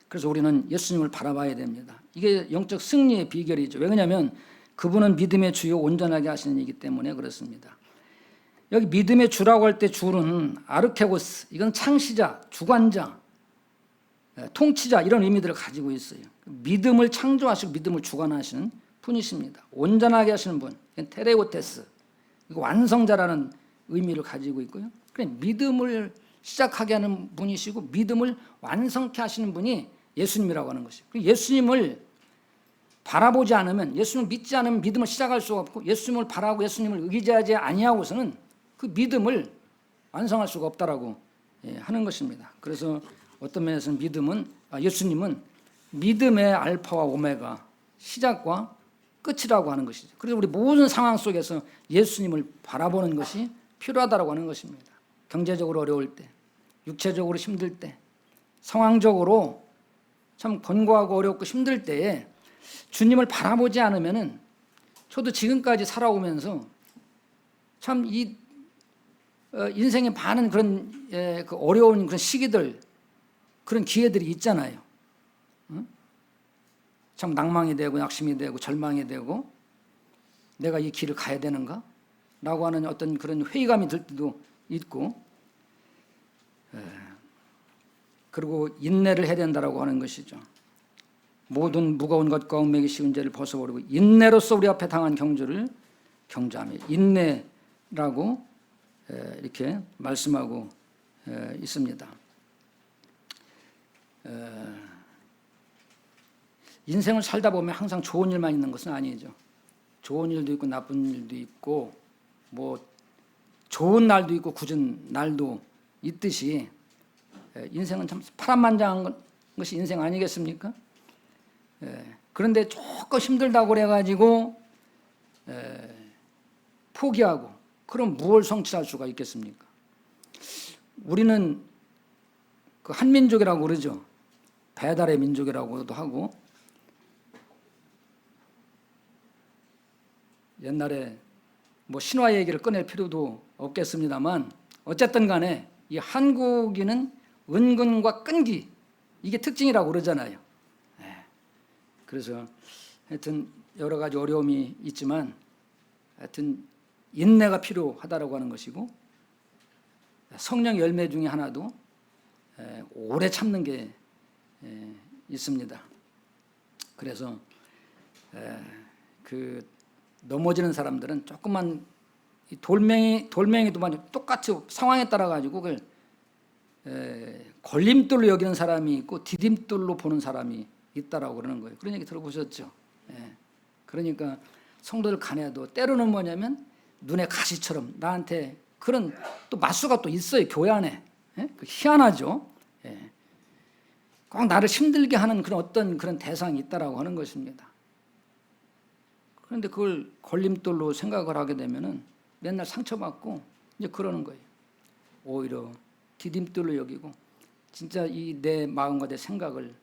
Speaker 1: 그래서 우리는 예수님을 바라봐야 됩니다. 이게 영적 승리의 비결이죠. 왜냐하면 그분은 믿음의 주요 온전하게 하시는 이기 때문에 그렇습니다. 여기 믿음의 주라고 할 때 주는 아르케고스, 이건 창시자, 주관자, 통치자, 이런 의미들을 가지고 있어요. 믿음을 창조하시고 믿음을 주관하시는 분이십니다. 온전하게 하시는 분, 테레오테스, 이거 완성자라는 의미를 가지고 있고요. 그래, 믿음을 시작하게 하는 분이시고 믿음을 완성케 하시는 분이 예수님이라고 하는 것이에요. 예수님을 바라보지 않으면, 예수님을 믿지 않으면 믿음을 시작할 수가 없고, 예수님을 바라고 예수님을 의지하지 아니하고서는 그 믿음을 완성할 수가 없다라고 하는 것입니다. 그래서 어떤 면에서는 예수님은 믿음의 알파와 오메가, 시작과 끝이라고 하는 것이죠. 그래서 우리 모든 상황 속에서 예수님을 바라보는 것이 필요하다고 하는 것입니다. 경제적으로 어려울 때, 육체적으로 힘들 때, 상황적으로 참 권고하고 어렵고 힘들 때에 주님을 바라보지 않으면은, 저도 지금까지 살아오면서 참 이 인생의 많은 그런 그 어려운 그런 시기들, 그런 기회들이 있잖아요. 참 낭망이 되고 낙심이 되고 절망이 되고, 내가 이 길을 가야 되는가? 라고 하는 어떤 그런 회의감이 들 때도 있고, 그리고 인내를 해야 된다라고 하는 것이죠. 모든 무거운 것과 얽매기 쉬운 죄를 벗어버리고 인내로서 우리 앞에 당한 경주를 경주하며, 인내라고 이렇게 말씀하고 있습니다. 인생을 살다 보면 항상 좋은 일만 있는 것은 아니죠. 좋은 일도 있고 나쁜 일도 있고, 뭐 좋은 날도 있고 굳은 날도 있듯이 인생은 참 파란만장한 것이 인생 아니겠습니까? 그런데 조금 힘들다고 그래가지고 포기하고, 그럼 무엇을 성취할 수가 있겠습니까? 우리는 그 한민족이라고 그러죠. 배달의 민족이라고도 하고, 옛날에 뭐 신화 얘기를 꺼낼 필요도 없겠습니다만, 어쨌든 간에 이 한국인은 은근과 끈기, 이게 특징이라고 그러잖아요. 그래서 하여튼 여러 가지 어려움이 있지만 하여튼 인내가 필요하다라고 하는 것이고, 성령 열매 중에 하나도 오래 참는 게 있습니다. 그래서 그 넘어지는 사람들은 조금만 돌멩이도 똑같이 상황에 따라 가지고 그걸 걸림돌로 여기는 사람이 있고 디딤돌로 보는 사람이 있다라고 그러는 거예요. 그런 얘기 들어보셨죠? 그러니까 성도들 간에도 때로는 뭐냐면 눈의 가시처럼 나한테 그런 또 맞수가 또 있어요. 교회 안에. 희한하죠. 꼭 나를 힘들게 하는 그런 어떤 그런 대상이 있다라고 하는 것입니다. 그런데 그걸 걸림돌로 생각을 하게 되면은 맨날 상처받고 이제 그러는 거예요. 오히려 디딤돌로 여기고 진짜 이 내 마음과 내 생각을,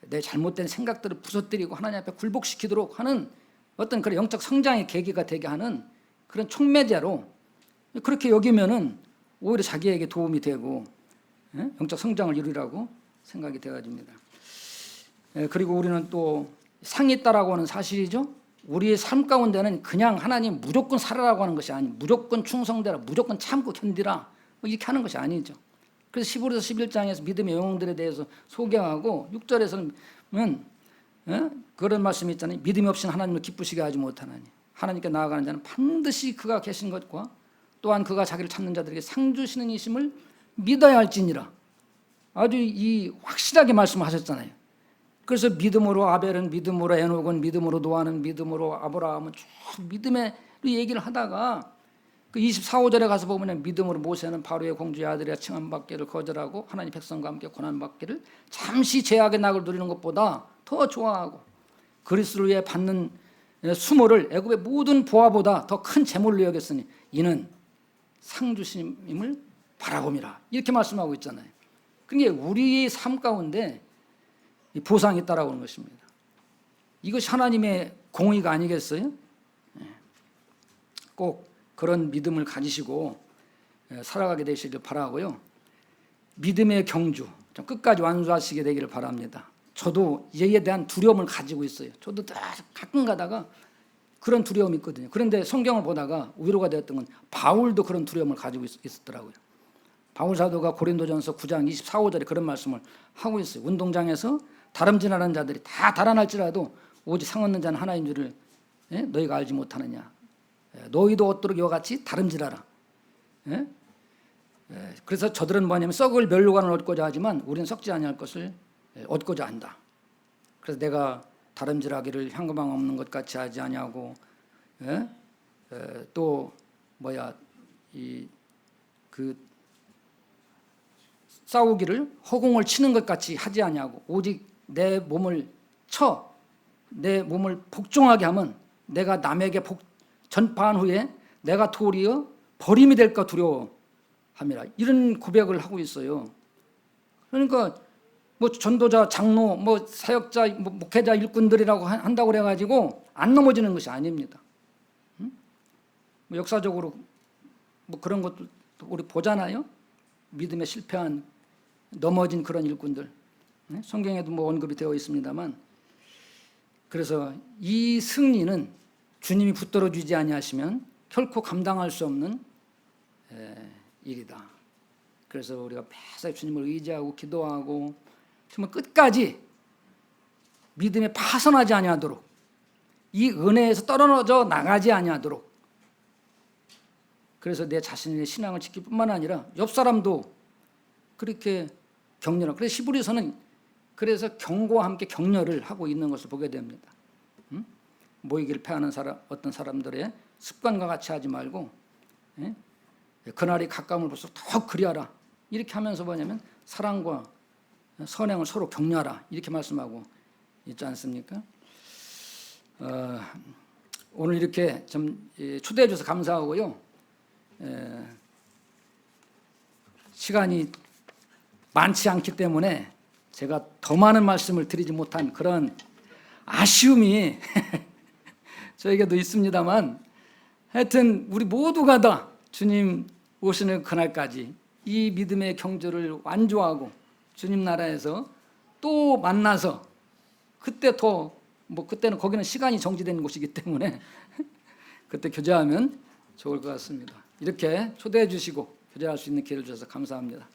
Speaker 1: 내 잘못된 생각들을 부서뜨리고 하나님 앞에 굴복시키도록 하는 어떤 그런 영적 성장의 계기가 되게 하는 그런 촉매제로 그렇게 여기면은 오히려 자기에게 도움이 되고 영적 성장을 이루라고 생각이 되어집니다. 그리고 우리는 또 상이 있다라고 하는 사실이죠. 우리의 삶 가운데는 그냥 하나님 무조건 살아라고 하는 것이 아니고 무조건 충성되라, 무조건 참고 견디라 이렇게 하는 것이 아니죠. 그래서 10월에서 11장에서 믿음의 영웅들에 대해서 소개하고 6절에서는 그런 말씀이 있잖아요. 믿음이 없이는 하나님을 기쁘시게 하지 못하나니 하나님께 나아가는 자는 반드시 그가 계신 것과 또한 그가 자기를 찾는 자들에게 상 주시는 이심을 믿어야 할지니라. 아주 이 확실하게 말씀하셨잖아요. 그래서 믿음으로 아벨은, 믿음으로 에녹은, 믿음으로 노아는, 믿음으로 아브라함은 쭉 믿음의 얘기를 하다가 그 24, 5절에 가서 보면 믿음으로 모세는 바로의 공주의 아들이라 칭함받기를 거절하고 하나님 백성과 함께 고난받기를 잠시 죄악의 낙을 누리는 것보다 더 좋아하고 그리스도를 위해 받는 수모를 애굽의 모든 보화보다 더 큰 재물로 여겼으니 이는 상 주심임을 바라봄이라 이렇게 말씀하고 있잖아요. 그러니까 우리의 삶 가운데 보상이 있다라고 하는 것입니다. 이것이 하나님의 공의가 아니겠어요? 꼭 그런 믿음을 가지시고 살아가게 되시길 바라고요. 믿음의 경주 좀 끝까지 완수하시게 되기를 바랍니다. 저도 얘에 대한 두려움을 가지고 있어요. 저도 가끔 가다가 그런 두려움이 있거든요. 그런데 성경을 보다가 위로가 되었던 건 바울도 그런 두려움을 가지고 있었더라고요. 바울 사도가 고린도전서 9장 24, 5절에 그런 말씀을 하고 있어요. 운동장에서 다름질하는 자들이 다 달아날지라도 오직 상 얻는 자는 하나인 줄을 너희가 알지 못하느냐. 너희도 얻도록 이와 같이 다름질하라. 그래서 저들은 뭐냐면 썩을 멸류관을 얻고자 하지만 우리는 썩지 아니할 것을 얻고자 한다. 그래서 내가 다름질하기를 향고방 없는 것 같이 하지 아니하고 또 싸우기를 허공을 치는 것 같이 하지 아니하고 오직 내 몸을 내 몸을 복종하게 하면 내가 남에게 전파한 후에 내가 도리어 버림이 될까 두려워함이라 이런 고백을 하고 있어요. 그러니까 뭐 전도자, 장로, 뭐 사역자, 뭐 목회자, 일꾼들이라고 한다고 그래가지고 안 넘어지는 것이 아닙니다. 뭐 역사적으로 뭐 그런 것도 우리 보잖아요. 믿음에 실패한 넘어진 그런 일꾼들 성경에도 뭐 언급이 되어 있습니다만 그래서 이 승리는 주님이 붙들어 주지 아니하시면 결코 감당할 수 없는 일이다. 그래서 우리가 매사 주님을 의지하고 기도하고 정말 끝까지 믿음에 파선하지 아니하도록 이 은혜에서 떨어져 나가지 아니하도록 그래서 내 자신의 신앙을 지킬 뿐만 아니라 옆 사람도 그렇게 격려를. 그래서 히브리서는 그래서 경고와 함께 격려를 하고 있는 것을 보게 됩니다. 모이기를 패하는 어떤 사람들의 습관과 같이 하지 말고 그날이 가까움을 볼수록 더 그리하라. 이렇게 하면서 뭐냐면 사랑과 선행을 서로 격려하라. 이렇게 말씀하고 있지 않습니까? 오늘 이렇게 좀 초대해 주셔서 감사하고요. 시간이 많지 않기 때문에 제가 더 많은 말씀을 드리지 못한 그런 아쉬움이 저에게도 있습니다만 하여튼 우리 모두가 다 주님 오시는 그날까지 이 믿음의 경주를 완주하고 주님 나라에서 또 만나서 그때 그때는 거기는 시간이 정지된 곳이기 때문에 그때 교제하면 좋을 것 같습니다. 이렇게 초대해 주시고 교제할 수 있는 기회를 주셔서 감사합니다.